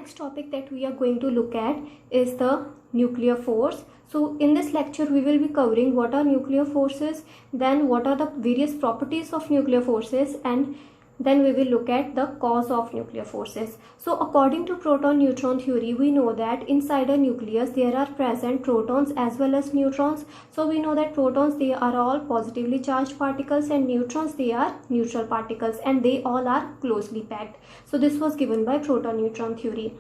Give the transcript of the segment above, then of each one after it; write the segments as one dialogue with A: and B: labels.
A: next topic that we are going to look at is the nuclear force. So in this lecture we will be covering what are nuclear forces, then what are the various properties of nuclear forces, and then we will look at the cause of nuclear forces. So according to proton-neutron theory, we know that inside a nucleus there are present protons as well as neutrons. So we know that protons, they are all positively charged particles, and neutrons, they are neutral particles, and they all are closely packed. So this was given by proton-neutron theory.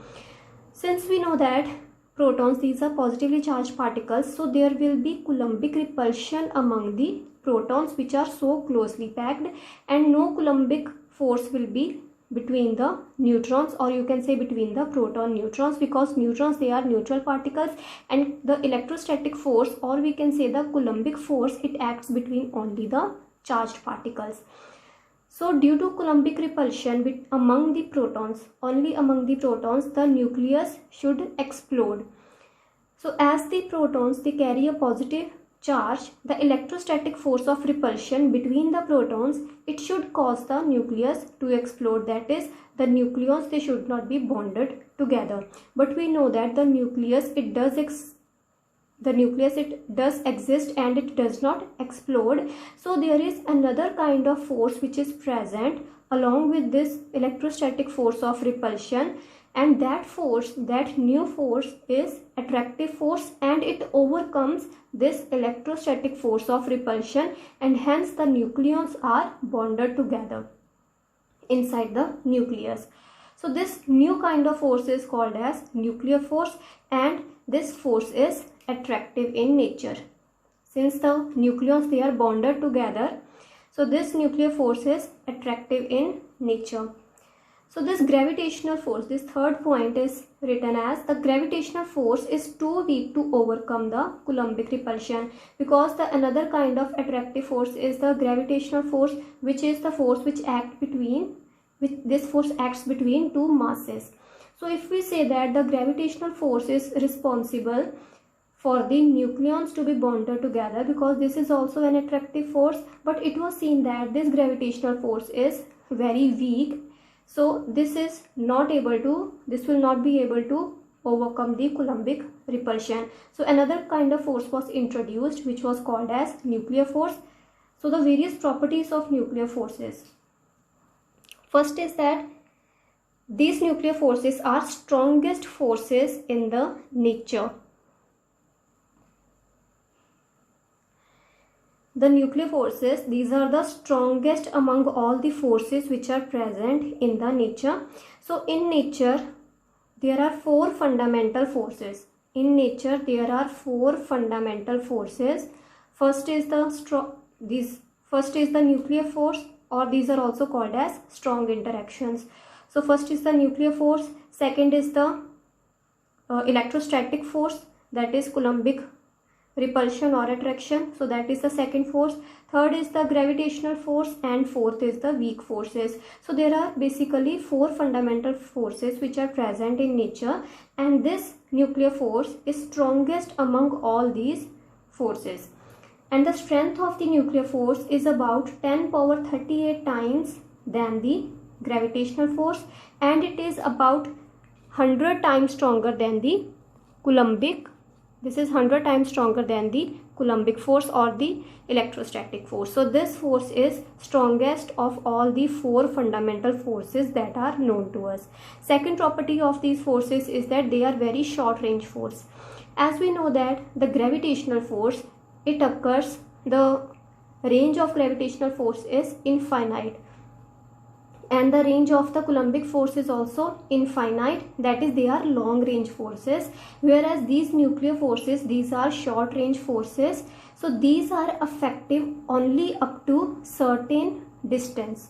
A: Since we know that protons, these are positively charged particles, so there will be Coulombic repulsion among the protons which are so closely packed, and no Coulombic force will be between the neutrons, or you can say between the proton neutrons, because neutrons, they are neutral particles, and the electrostatic force, or we can say the Coulombic force, it acts between only the charged particles. So due to Coulombic repulsion among the protons, only among the protons, the nucleus should explode. So as the protons, they carry a positive charge, the electrostatic force of repulsion between the protons, it should cause the nucleus to explode. That is, the nucleons, they should not be bonded together. But we know that the nucleus, it does exist and it does not explode. So there is another kind of force which is present along with this electrostatic force of repulsion, and that force, that new force, is attractive force, and it overcomes this electrostatic force of repulsion, and hence the nucleons are bonded together inside the nucleus. So this new kind of force is called as nuclear force, and this force is attractive in nature. Since the nucleons, they are bonded together, so this nuclear force is attractive in nature. So this gravitational force, this third point is written as the gravitational force is too weak to overcome the Coulombic repulsion, because the another kind of attractive force is the gravitational force, which is the force which this force acts between two masses. So if we say that the gravitational force is responsible for the nucleons to be bonded together, because this is also an attractive force, but it was seen that this gravitational force is very weak. So this will not be able to overcome the Coulombic repulsion. So another kind of force was introduced which was called as nuclear force. So the various properties of nuclear forces. First is that these nuclear forces are strongest forces in the nature. The nuclear forces, these are the strongest among all the forces which are present in the nature. So in nature, there are four fundamental forces. In nature, there are four fundamental forces. First is the nuclear force, or these are also called as strong interactions. So first is the nuclear force. Second is the electrostatic force, that is Coulombic repulsion or attraction, so that is the second force. Third is the gravitational force, and fourth is the weak forces. So there are basically four fundamental forces which are present in nature, and this nuclear force is strongest among all these forces, and the strength of the nuclear force is about 10 power 38 times than the gravitational force, and it is about 100 times stronger than the Coulombic. This is 100 times stronger than the Coulombic force or the electrostatic force. So this force is strongest of all the four fundamental forces that are known to us. Second property of these forces is that they are very short range force. As we know that the gravitational force, it occurs, the range of gravitational force is infinite, and the range of the Coulombic force is also infinite, that is, they are long range forces, whereas these nuclear forces, these are short range forces. So these are effective only up to certain distance,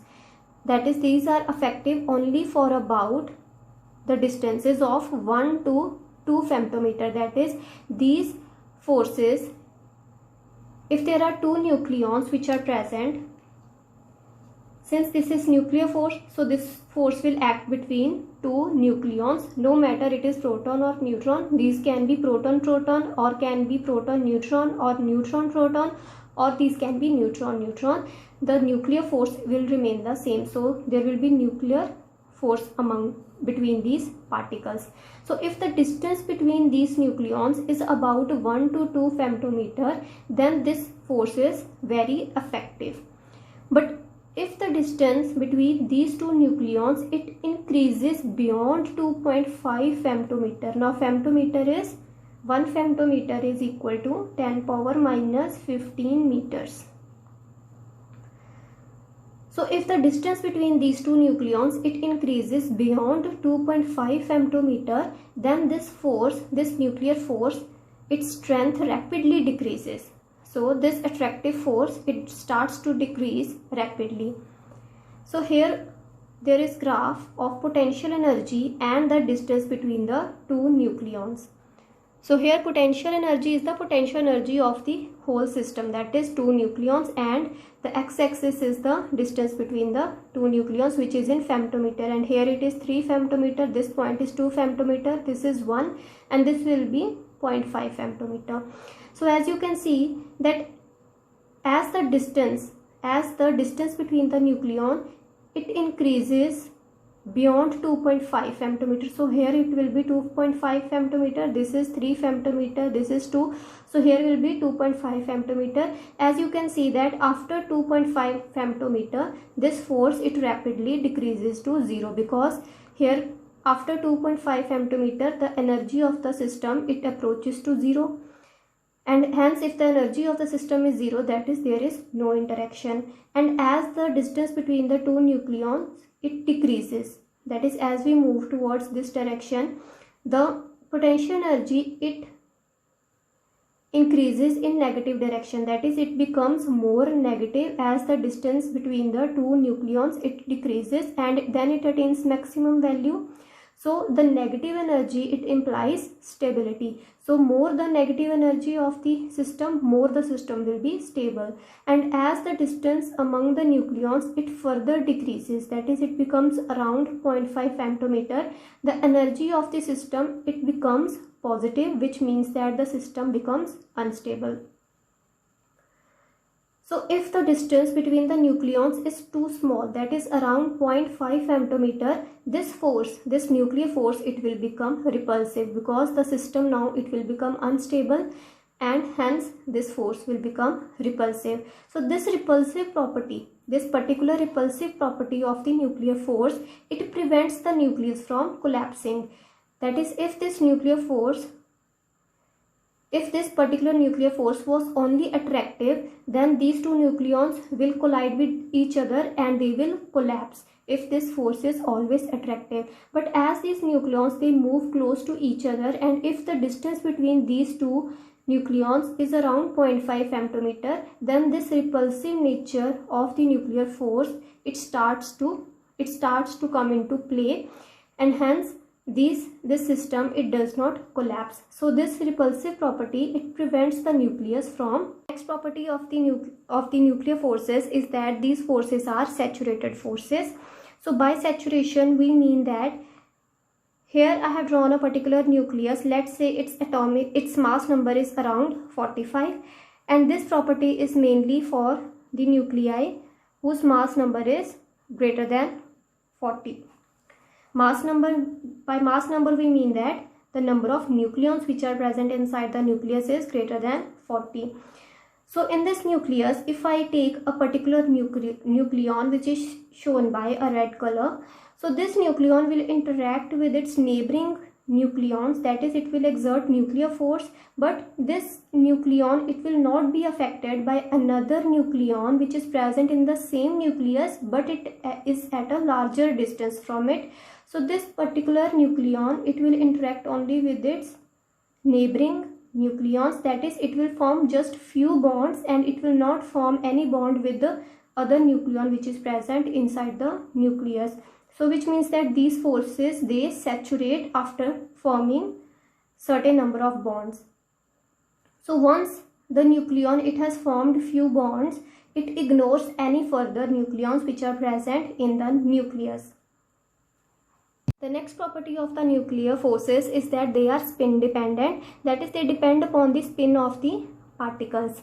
A: that is, these are effective only for about the distances of 1 to 2 femtometer. That is, these forces, if there are two nucleons which are present, since this is nuclear force, so this force will act between two nucleons, no matter it is proton or neutron. These can be proton-proton, or can be proton-neutron, or neutron-proton, or these can be neutron-neutron. The nuclear force will remain the same. So there will be nuclear force among between these particles. So if the distance between these nucleons is about 1 to 2 femtometer, then this force is very effective. But if the distance between these two nucleons it increases beyond 2.5 femtometer. Now femtometer is 1 femtometer is equal to 10 power minus 15 meters. So if the distance between these two nucleons it increases beyond 2.5 femtometer, then this force, this nuclear force, its strength rapidly decreases. So this attractive force it starts to decrease rapidly. So here there is graph of potential energy and the distance between the two nucleons. So here potential energy is the potential energy of the whole system, that is two nucleons, and the x-axis is the distance between the two nucleons, which is in femtometer, and here it is 3 femtometer, this point is 2 femtometer, this is 1, and this will be 0.5 femtometer. So as you can see that as the distance between the nucleon it increases beyond 2.5 femtometer. So here it will be 2.5 femtometer, this is 3 femtometer, this is 2, so here will be 2.5 femtometer. As you can see that after 2.5 femtometer this force it rapidly decreases to 0, because here after 2.5 femtometer the energy of the system it approaches to 0, and hence if the energy of the system is 0, that is there is no interaction. And as the distance between the two nucleons it decreases, that is as we move towards this direction the potential energy it increases in negative direction, that is it becomes more negative as the distance between the two nucleons it decreases, and then it attains maximum value. So the negative energy it implies stability. So more the negative energy of the system, more the system will be stable. And as the distance among the nucleons it further decreases, that is it becomes around 0.5 femtometer, the energy of the system it becomes positive, which means that the system becomes unstable. So if the distance between the nucleons is too small, that is around 0.5 femtometer, this force, this nuclear force, it will become repulsive, because the system now it will become unstable, and hence this force will become repulsive. So this repulsive property, this particular repulsive property of the nuclear force, it prevents the nucleus from collapsing. That is, if this particular nuclear force was only attractive, then these two nucleons will collide with each other and they will collapse if this force is always attractive. But as these nucleons they move close to each other, and if the distance between these two nucleons is around 0.5 femtometer, then this repulsive nature of the nuclear force it starts to come into play, and hence this system it does not collapse. So this repulsive property it prevents the nucleus from. Next property of the nuclear forces is that these forces are saturated forces. So by saturation we mean that here I have drawn a particular nucleus. Let's say its mass number is around 45, and this property is mainly for the nuclei whose mass number is greater than 40. By mass number we mean that the number of nucleons which are present inside the nucleus is greater than 40. So in this nucleus, if I take a particular nucleon which is shown by a red color, so this nucleon will interact with its neighboring nucleons, that is it will exert nuclear force, but this nucleon it will not be affected by another nucleon which is present in the same nucleus, but it is at a larger distance from it. So this particular nucleon it will interact only with its neighboring nucleons, that is it will form just few bonds and it will not form any bond with the other nucleon which is present inside the nucleus. So which means that these forces they saturate after forming certain number of bonds. So once the nucleon it has formed few bonds, it ignores any further nucleons which are present in the nucleus. The next property of the nuclear forces is that they are spin dependent, that is they depend upon the spin of the particles.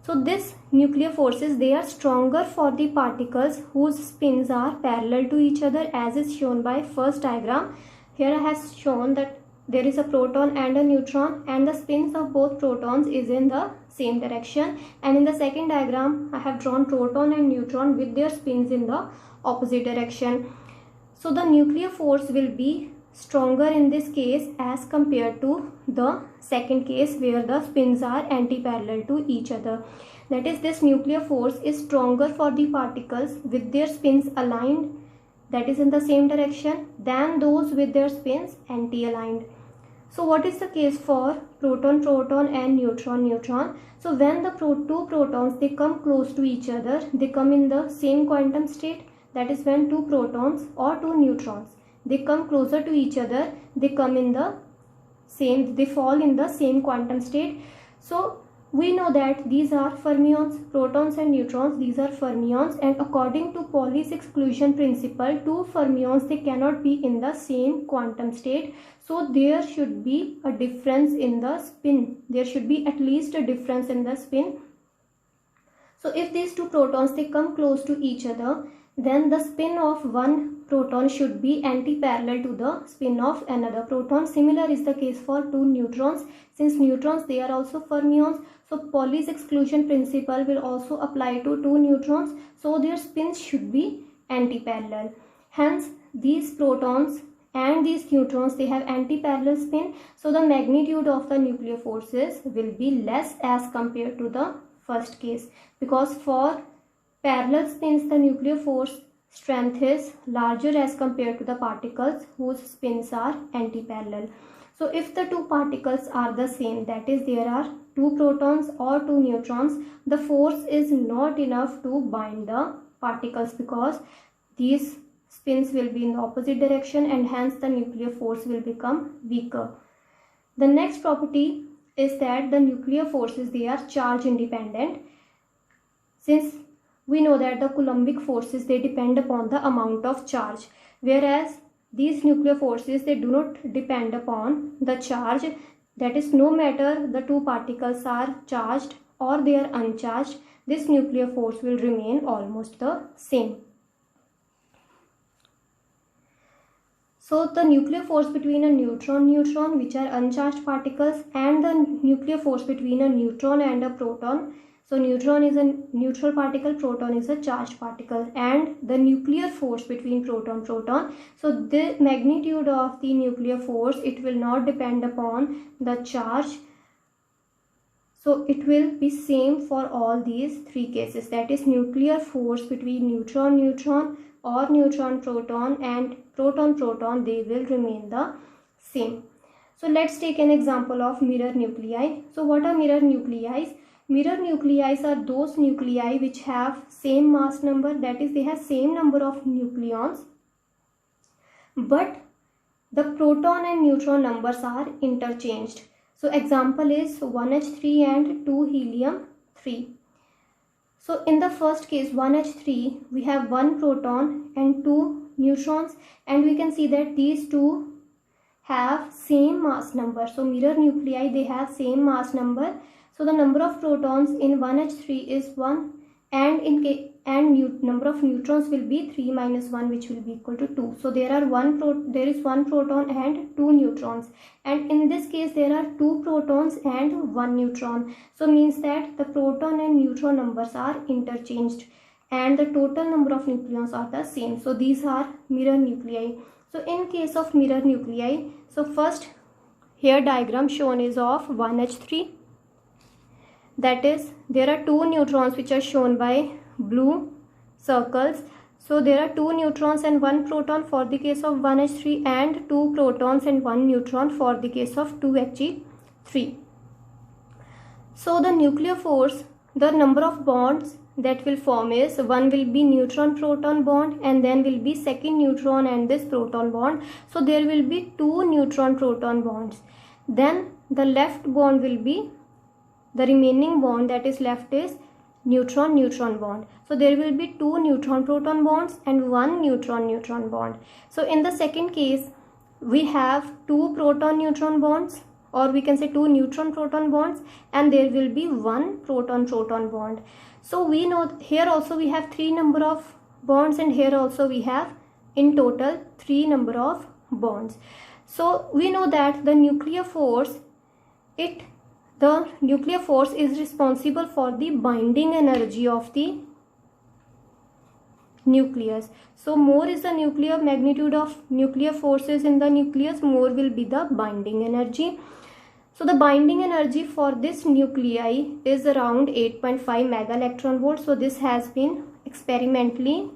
A: So this nuclear forces, they are stronger for the particles whose spins are parallel to each other, as is shown by first diagram. Here I have shown that there is a proton and a neutron, and the spins of both protons is in the same direction, and in the second diagram I have drawn proton and neutron with their spins in the opposite direction. So the nuclear force will be stronger in this case as compared to the second case where the spins are anti-parallel to each other. That is, this nuclear force is stronger for the particles with their spins aligned, that is in the same direction, than those with their spins anti-aligned. So what is the case for proton proton and neutron neutron? So when the two protons, they come close to each other, they come in the same quantum state. That is, when two protons or two neutrons, they come closer to each other, they come in the same, they fall in the same quantum state. So we know that these are fermions, protons and neutrons, these are fermions, and according to Pauli's exclusion principle, two fermions, they cannot be in the same quantum state. So there should be a difference in the spin. There should be at least a difference in the spin. So if these two protons, they come close to each other, then the spin of one proton should be anti-parallel to the spin of another proton. Similar is the case for two neutrons. Since neutrons, they are also fermions, so Pauli's exclusion principle will also apply to two neutrons. So their spins should be anti-parallel. Hence, these protons and these neutrons, they have anti-parallel spin. So the magnitude of the nuclear forces will be less as compared to the first case, because for parallel spins, the nuclear force strength is larger as compared to the particles whose spins are anti-parallel. So if the two particles are the same, that is, there are two protons or two neutrons, the force is not enough to bind the particles, because these spins will be in the opposite direction, and hence the nuclear force will become weaker. The next property is that the nuclear forces, they are charge independent. Since we know that the Coulombic forces, they depend upon the amount of charge, whereas these nuclear forces, they do not depend upon the charge. That is, no matter the two particles are charged or they are uncharged, this nuclear force will remain almost the same. So the nuclear force between a neutron, which are uncharged particles, and the nuclear force between a neutron and a proton. So neutron is a neutral particle, proton is a charged particle, and the nuclear force between proton. So the magnitude of the nuclear force, it will not depend upon the charge. So it will be same for all these three cases. That is, nuclear force between neutron or neutron-proton and proton-proton, they will remain the same. So let's take an example of mirror nuclei. So what are mirror nuclei? Mirror nuclei are those nuclei which have same mass number, that is, they have same number of nucleons, but the proton and neutron numbers are interchanged. So example is 1H3 and 2 helium-3. So in the first case, 1H3, we have one proton and two neutrons, and we can see that these two have same mass number. So mirror nuclei, they have same mass number. So the number of protons in 1H3 is 1, and number of neutrons will be 3 minus 1, which will be equal to 2. So there is one proton and two neutrons, and in this case there are two protons and one neutron. So means that the proton and neutron numbers are interchanged, and the total number of nucleons are the same. So these are mirror nuclei. So in case of mirror nuclei, so first here diagram shown is of 1H3. That is, there are two neutrons which are shown by blue circles. So there are two neutrons and one proton for the case of 1H3, and two protons and one neutron for the case of 2He3. So the nuclear force, the number of bonds that will form is, one will be neutron-proton bond, and then will be second neutron and this proton bond. So there will be two neutron-proton bonds. Then the left bond will be, the remaining bond that is left is neutron-neutron bond. So there will be two neutron-proton bonds and one neutron-neutron bond. So in the second case, we have two proton-neutron bonds or we can say 2 neutron proton bonds, and there will be 1 proton proton bond. So we know here also we have 3 number of bonds, and here also we have in total 3 number of bonds. So we know that the nuclear force is responsible for the binding energy of the nucleus. So more is the nuclear magnitude of nuclear forces in the nucleus, more will be the binding energy. So the binding energy for this nuclei is around 8.5 mega electron volt. So this has been experimentally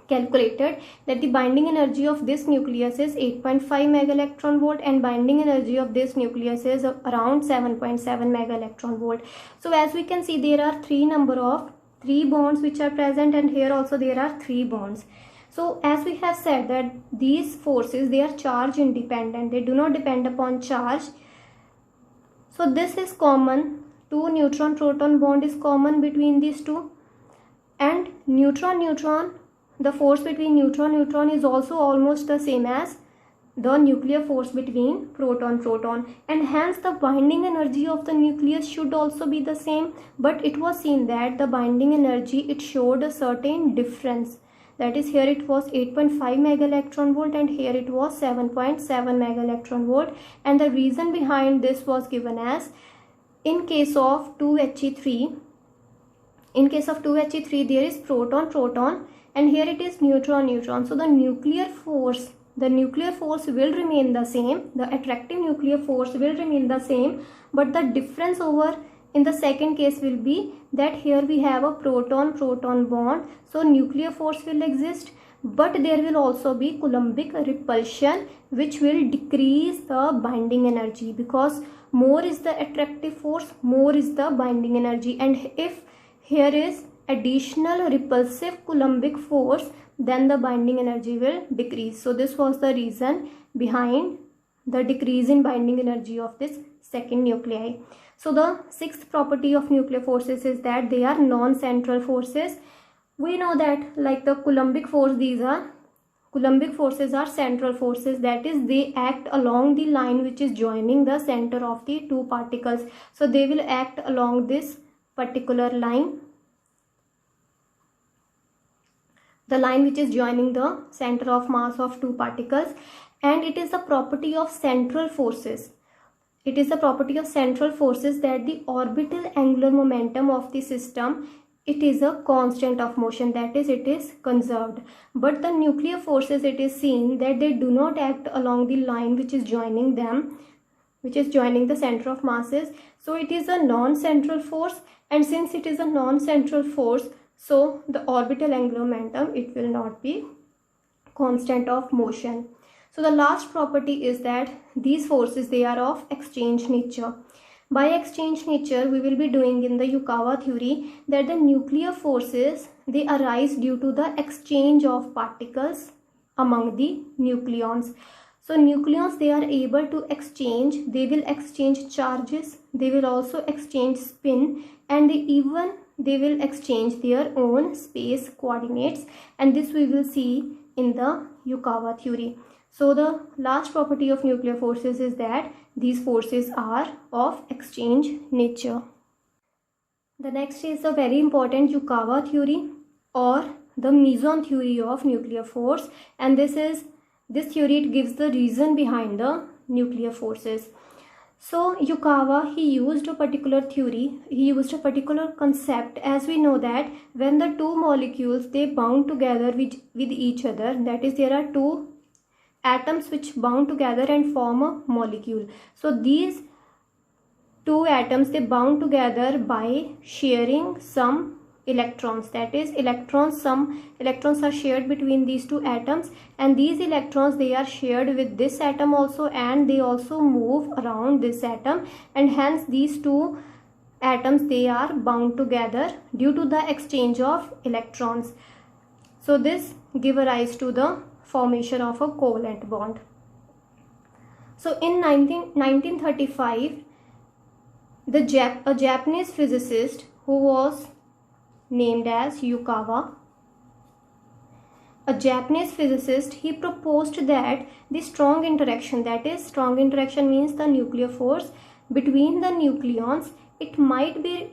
A: calculated that the binding energy of this nucleus is 8.5 mega electron volt, and binding energy of this nucleus is around 7.7 mega electron volt. So as we can see, there are 3 bonds which are present, and here also there are 3 bonds. So as we have said that these forces, they are charge independent, they do not depend upon charge. So this is common, 2 neutron proton bond is common between these two, and neutron, the force between neutron is also almost the same as the nuclear force between proton, and hence the binding energy of the nucleus should also be the same. But it was seen that the binding energy, it showed a certain difference. That is, here it was 8.5 mega electron volt, and here it was 7.7 mega electron volt. And the reason behind this was given as, in case of 2He3, there is proton, and here it is neutron. So the nuclear force will remain the same, the attractive nuclear force will remain the same, but the difference over in the second case will be that here we have a proton bond, so nuclear force will exist, but there will also be Coulombic repulsion, which will decrease the binding energy, because more is the attractive force, more is the binding energy, and if here is additional repulsive Coulombic force, then the binding energy will decrease. So this was the reason behind the decrease in binding energy of this second nuclei. So the sixth property of nuclear forces is that they are non-central forces. We know that like the Coulombic force, Coulombic forces are central forces, that is they act along the line which is joining the center of the two particles. So they will act along this particular line, the line which is joining the center of mass of two particles, and it is a property of central forces. It is a property of central forces that the orbital angular momentum of the system, it is a constant of motion, that is it is conserved. But the nuclear forces, it is seen that they do not act along the line which is joining them, which is joining the center of masses. So it is a non-central force, and since it is a non-central force, so the orbital angular momentum, it will not be constant of motion. So the last property is that these forces, they are of exchange nature. By exchange nature, we will be doing in the Yukawa theory that the nuclear forces, they arise due to the exchange of particles among the nucleons. So nucleons, they are able to exchange, they will exchange charges, they will also exchange spin, and they will exchange their own space coordinates, and this we will see in the Yukawa theory. So the last property of nuclear forces is that these forces are of exchange nature. The next is the very important Yukawa theory, or the meson theory of nuclear force, and this theory, it gives the reason behind the nuclear forces. So Yukawa, he used a particular theory, he used a particular concept. As we know that when the two molecules, they bound together with each other, that is there are two atoms which bound together and form a molecule. So these two atoms, they bound together by sharing some electrons, that is some electrons are shared between these two atoms, and these electrons, they are shared with this atom also, and they also move around this atom, and hence these two atoms, they are bound together due to the exchange of electrons. So this give a rise to the formation of a covalent bond. So in 1935, a Japanese physicist who was named as Yukawa, a Japanese physicist, he proposed that the strong interaction, that is strong interaction means the nuclear force between the nucleons, it might be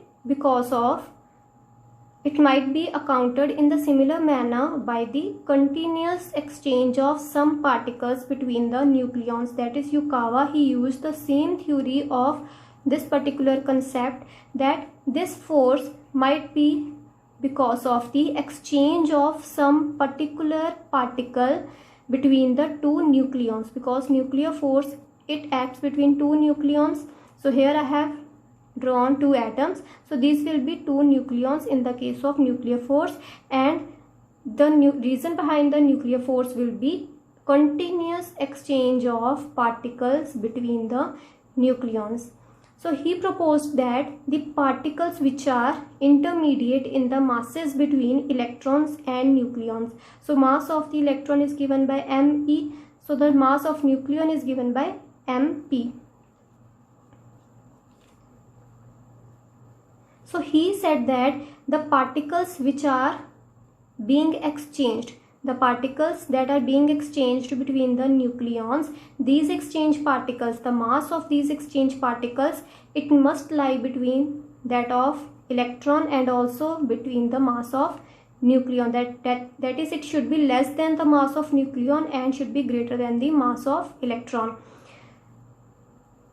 A: accounted in the similar manner by the continuous exchange of some particles between the nucleons. That is, Yukawa, he used the same theory of this particular concept, that this force might be because of the exchange of some particular particle between the two nucleons, because nuclear force, it acts between two nucleons. So here I have drawn two atoms, so these will be two nucleons in the case of nuclear force, and the reason behind the nuclear force will be continuous exchange of particles between the nucleons. So he proposed that the particles which are intermediate in the masses between electrons and nucleons, so mass of the electron is given by me, so the mass of nucleon is given by mp. So he said that the particles which are being exchanged, the particles that are being exchanged between the nucleons, these exchange particles, the mass of these exchange particles, it must lie between that of electron and also between the mass of nucleon. That is, it should be less than the mass of nucleon and should be greater than the mass of electron.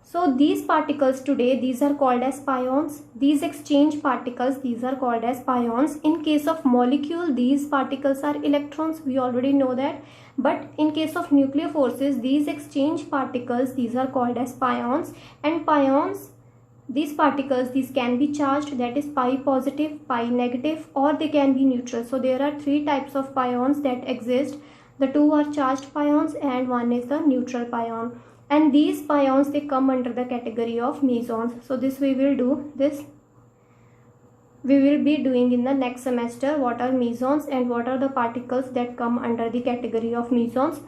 A: So these particles today, these are called as pions. These exchange particles, these are called as pions. In case of molecule, these particles are electrons, we already know that. But in case of nuclear forces, these exchange particles, these are called as pions. And pions, these particles, these can be charged, that is pi positive, pi negative, or they can be neutral. So there are three types of pions that exist. The two are charged pions and one is the neutral pion. And these pions, they come under the category of mesons. So this we will be doing in the next semester, what are mesons and what are the particles that come under the category of mesons.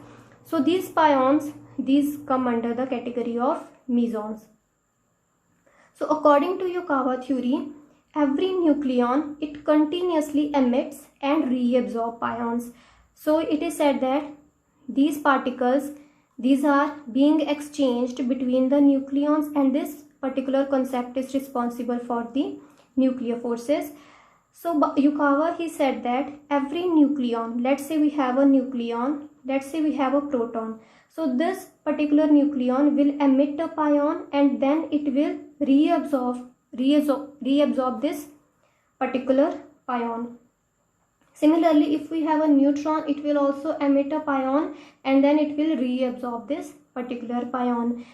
A: So these pions, these come under the category of mesons. So according to Yukawa theory, every nucleon, it continuously emits and reabsorbs pions. So it is said that these particles, these are being exchanged between the nucleons, and this particular concept is responsible for the nuclear forces. So Yukawa, he said that every nucleon, let's say we have a nucleon, let's say we have a proton. So this particular nucleon will emit a pion and then it will reabsorb this particular pion. Similarly, if we have a neutron, it will also emit a pion and then it will reabsorb this particular pion.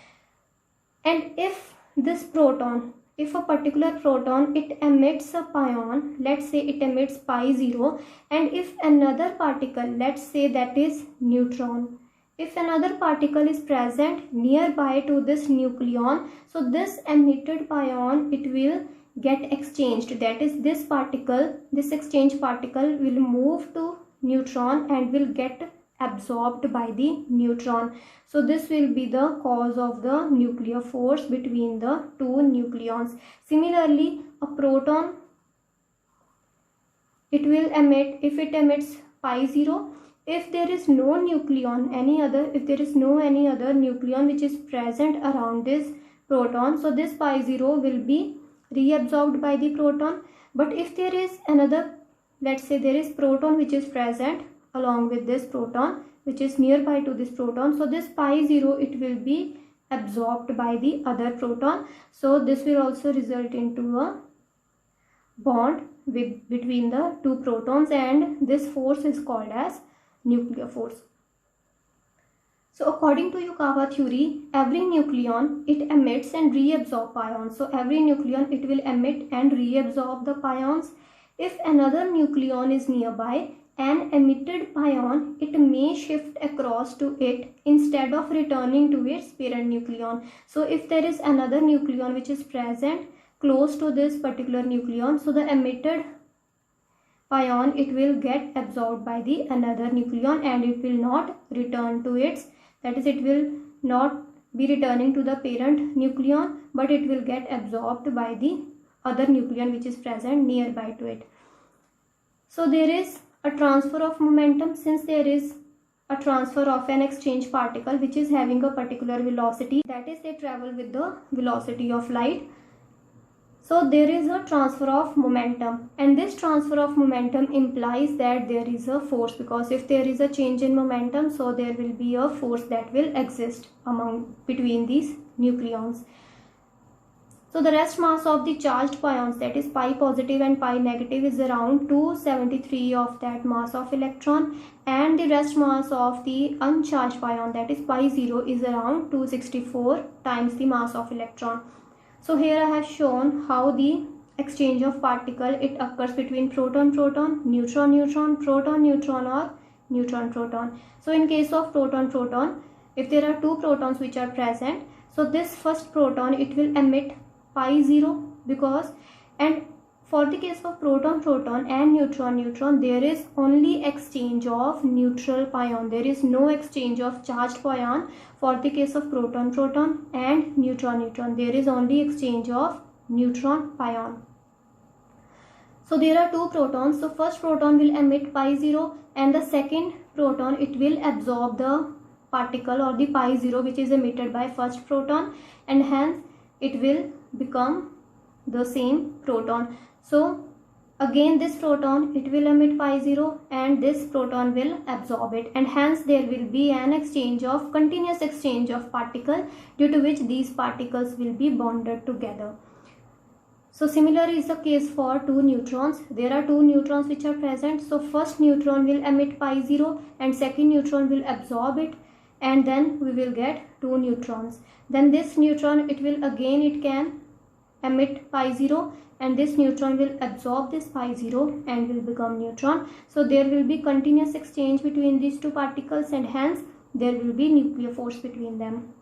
A: And if this proton, if a particular proton, it emits a pion, let's say it emits pi 0, and if another particle, let's say that is neutron, if another particle is present nearby to this nucleon, so this emitted pion, it will get exchanged, that is this particle, this exchange particle will move to neutron and will get absorbed by the neutron. So this will be the cause of the nuclear force between the two nucleons. Similarly, a proton, it will emit, if it emits pi 0, if there is no nucleon, if there is no any other nucleon which is present around this proton, so this pi 0 will be reabsorbed by the proton. But if there is another, let's say there is proton which is present along with this proton which is nearby to this proton, so this pi 0, it will be absorbed by the other proton. So this will also result into a bond between the two protons, and this force is called as nuclear force. So according to Yukawa theory, every nucleon, it emits and reabsorbs pions. So every nucleon, it will emit and reabsorb the pions. If another nucleon is nearby, an emitted pion, it may shift across to it instead of returning to its parent nucleon. So if there is another nucleon which is present close to this particular nucleon, so the emitted pion, it will get absorbed by the another nucleon and it will not return to its, that is, it will not be returning to the parent nucleon, but it will get absorbed by the other nucleon which is present nearby to it. So there is a transfer of momentum, since there is a transfer of an exchange particle which is having a particular velocity, that is they travel with the velocity of light. So there is a transfer of momentum, and this transfer of momentum implies that there is a force, because if there is a change in momentum, so there will be a force that will exist between these nucleons. So the rest mass of the charged pions, that is pi positive and pi negative, is around 273 of that mass of electron, and the rest mass of the uncharged pion, that is pi 0, is around 264 times the mass of electron. So here I have shown how the exchange of particle, it occurs between proton-proton, neutron-neutron, proton-neutron, or neutron-proton. So in case of proton-proton, if there are two protons which are present, so this first proton, it will emit pi 0, because, and for the case of proton-proton and neutron-neutron, there is only exchange of neutral pion. There is no exchange of charged pion. For the case of proton-proton and neutron-neutron, there is only exchange of neutron pion. So there are two protons. So first proton will emit pi 0, and the second proton, it will absorb the particle or the pi 0 which is emitted by first proton, and hence it will become the same proton. So again this proton, it will emit pi 0, and this proton will absorb it, and hence there will be an exchange of continuous exchange of particle, due to which these particles will be bonded together. So similar is the case for two neutrons. There are two neutrons which are present. So first neutron will emit pi 0, and second neutron will absorb it, and then we will get two neutrons. Then this neutron, it will again, it can emit pi 0, and this neutron will absorb this pi 0 and will become neutron. So there will be continuous exchange between these two particles, and hence there will be nuclear force between them.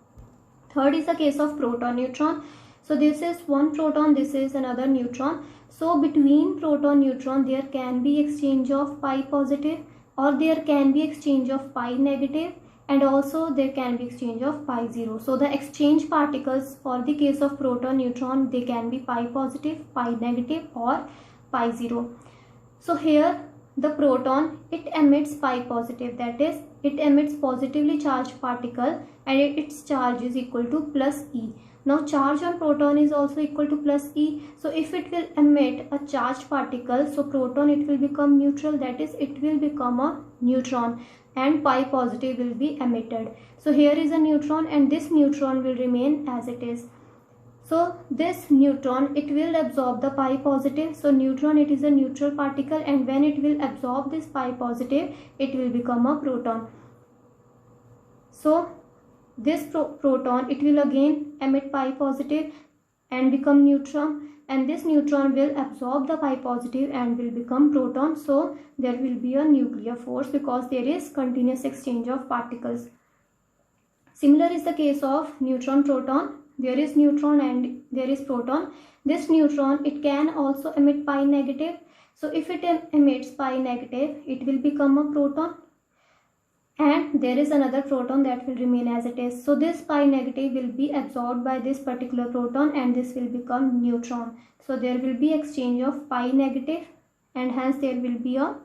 A: Third is the case of proton-neutron. So this is one proton, this is another neutron. So between proton-neutron, there can be exchange of pi positive, or there can be exchange of pi negative, and also there can be exchange of pi 0. So the exchange particles for the case of proton-neutron, they can be pi positive, pi negative, or pi 0. So here the proton, it emits pi positive, that is it emits positively charged particle, and its charge is equal to plus E. Now charge on proton is also equal to plus E. So if it will emit a charged particle, so proton, it will become neutral, that is it will become a neutron, and pi positive will be emitted. So here is a neutron, and this neutron will remain as it is. So this neutron, it will absorb the pi positive. So neutron, it is a neutral particle, and when it will absorb this pi positive, it will become a proton. So this proton, it will again emit pi positive and become neutron, and this neutron will absorb the pi positive and will become proton. So there will be a nuclear force, because there is continuous exchange of particles. Similar is the case of neutron-proton. There is neutron and there is proton. This neutron, it can also emit pi negative. So if it emits pi negative, it will become a proton, and there is another proton that will remain as it is. So this pi negative will be absorbed by this particular proton, and this will become neutron. So there will be exchange of pi negative, and hence there will be a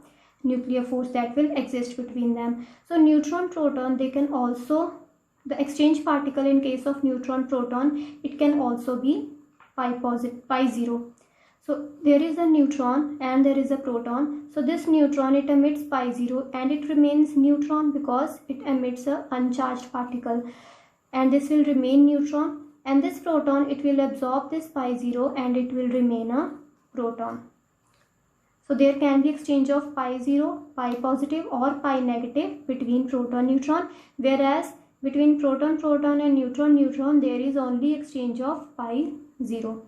A: nuclear force that will exist between them. So neutron proton, they can also, the exchange particle in case of neutron proton, it can also be pi positive, pi 0. So there is a neutron and there is a proton. So this neutron, it emits pi 0, and it remains neutron because it emits a uncharged particle, and this will remain neutron. And this proton, it will absorb this pi 0 and it will remain a proton. So there can be exchange of pi 0, pi positive, or pi negative between proton-neutron, whereas between proton-proton and neutron-neutron, there is only exchange of pi 0.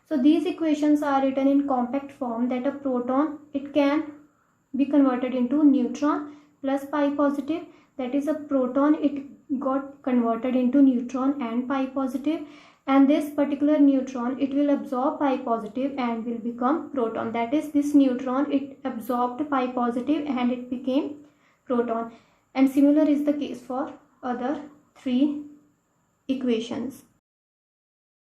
A: So these equations are written in compact form, that a proton, it can be converted into neutron plus pi positive, that is a proton, it got converted into neutron and pi positive, and this particular neutron, it will absorb pi positive and will become proton, that is this neutron, it absorbed pi positive and it became proton. And similar is the case for other three equations.